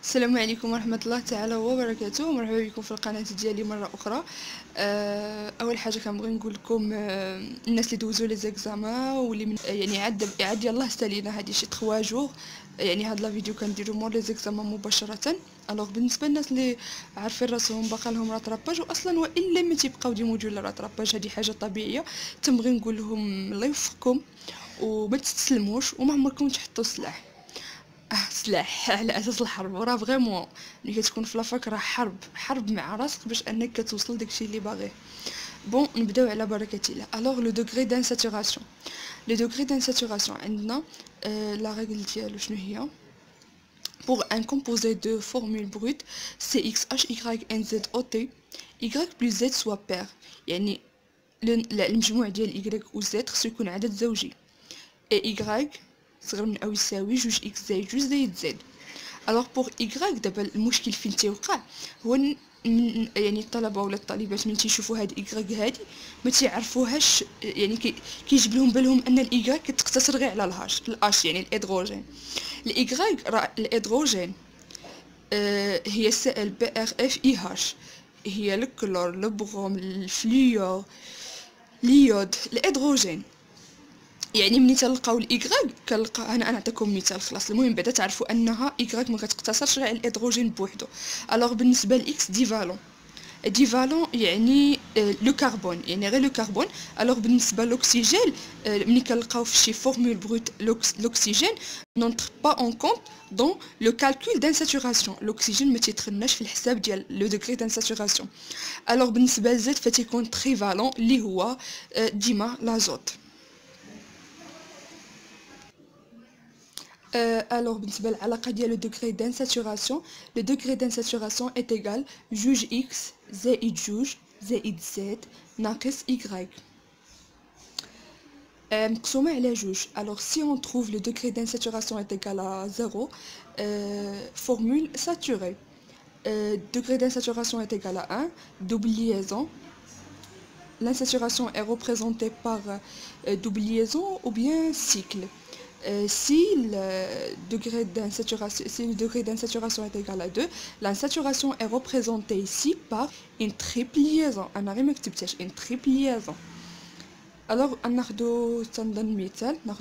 السلام عليكم ورحمة الله تعالى وبركاته. مرحبا بكم في القناة ديالي مرة أخرى. أول حاجة كنبغي نقول لكم الناس اللي دوزوا لي زيكزامان واللي من يعني عاد يلاه سالينا هادي شي 3 جوغ. يعني هاد لا فيديو كنديرو مور لي زيكزامان مباشرة. الوغ بالنسبة للناس اللي عارفين راسهم باقا لهم راتراباج واصلا والا ما تيبقاو دي موديول راتراباج، هادي حاجة طبيعية. تنبغي نقول لهم الله يوفقكم وما تستسلموش وما عمركم تحطوا السلاح. سلاح على اساس الحرب، وراه فريمون ملي كتكون في لافاك راه حرب مع راسك باش انك كتوصل داكشي اللي باغيه. بون نبداو على بركه الله. الوغ لو دوغري دانساتوراسيون. لو دوغري دانساتوراسيون عندنا لا ريغل ديالو شنو هي؟ pour un composé de formule brute CXHYNZOT Y plus Z soit pair، يعني المجموع ديال Y و Z خصو يكون عدد زوجي، et Y صغر من او يساوي جوج اكس زائد جوج زائد زد. الوغ بوغ إيكغاك دابا المشكل فين تيوقع هو يعني الطلبه ولا الطالبات ملي تيشوفوا هاد إيكغاك هادي ما تيعرفوهاش، يعني كيجيب لهم بالهم ان الإيكغاك كتقتصر غير على الاش يعني الهيدروجين. الإيكغاك راه الهيدروجين هي سائل بي ار اف اي هاش، هي الكلور البروم الفليور اليود الهيدروجين. يعني ملي تلقاو الايغريك كنلقى انا نعطيكم مثال خلاص. المهم بعدا تعرفوا انها ايغريك ما كتقتصرش غير على الهيدروجين بوحدو. الوغ بالنسبه لاكس ديفالون، ديفالون يعني لو كربون، يعني غير لو كربون. الوغ بالنسبه للاكسجين ملي كنلقاو في شي فورمول بروت لوكسيجين نونتر با اون كونط دون لو كالكول دانساتوراسيون. الاكسجين ما تيدخلناش في الحساب ديال لو دوغري دانساتوراسيون. الوغ بالنسبه لزيت فتيكون تريفالون اللي هو ديما لازوت. alors بالنسبه للعلاقه ديال لو دوغري دانساتوراسيون، لو دوغري دانساتوراسيون est égal جوج اكس زائد جوج زائد زد ناقص y مقسومه على جوج. alors si on trouve le degré d'insaturation est égal à 0 formule saturée. Degré d'insaturation est égal à 1, double liaison. L'insaturation est représentée par double liaison ou bien cycle. Si le degré d'insaturation est égal à 2, la saturation est représentée ici par une triple liaison. Une triple liaison. Alors, ناخدو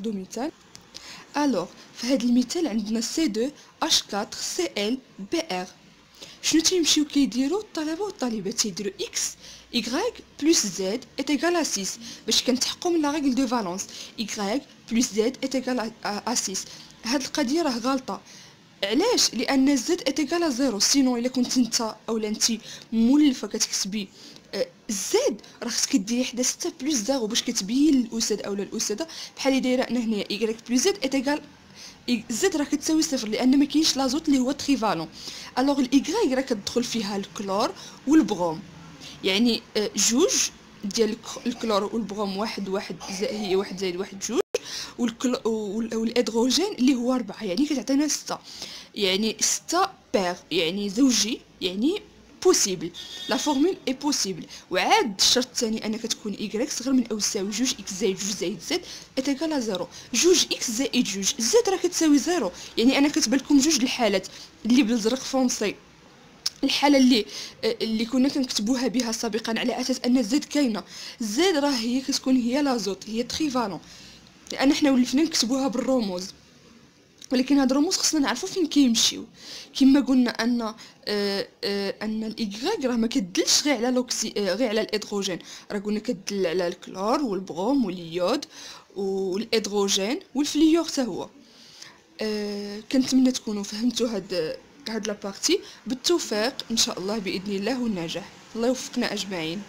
مثال. Alors, في هذا المثال عندنا C2H4Cl Br. شنو تيمشيو كيديروا الطلبه والطالبات؟ تيديروا اكس y plus z est égal à 6 باش كنتحقوا من لا ريغل دو فالونس y plus z est égal à 6. هاد القضيه راه غلطه. علاش؟ لان z est égal à 0. سينو الا كنت انت اولا انت مولفه كتكتبي زد راه خصك ديري حدا 6 بلس 0 باش كتبين الاستاذ اولا الاستاذه بحال اللي دايره هنايا y plus z est égal زد راه كتساوي صفر لان ما كاينش لازوت اللي هو تريفالون. الوغ الايغريك راه كتدخل فيها الكلور والبروم، يعني جوج ديال الكلور والبروم واحد هي واحد زائد واحد جوج، والهيدروجين اللي هو 4 يعني كتعطينا 6، يعني 6 بير يعني زوجي، يعني بوسيبل. لا فورمول اي بوسيبل. وعاد الشرط الثاني انك تكون y صغر من او يساوي جوج اكس زائد جوج زائد زد اتيكال 0. جوج اكس زائد جوج زد راه كتساوي 0. يعني انا كتبان لكم جوج الحالات اللي بالزرق فونسي. الحاله اللي كنا كنكتبوها بها سابقا على اساس ان زد كاينه، زد راه هي كتكون هي لازوت، هي تريفالون، لان حنا ولفنا نكتبوها بالرموز. ولكن هاد الرموز خصنا نعرفوا فين كيمشيو. كما قلنا ان الايغريك راه ما كدلش غير على غير على الهيدروجين، راه قلنا كدل على الكلور والبروم واليود والهيدروجين والفليور حتى هو. كنتمنى تكونوا فهمتوا هاد لا بارتي. بالتوفيق ان شاء الله باذن الله والنجاح. الله يوفقنا اجمعين.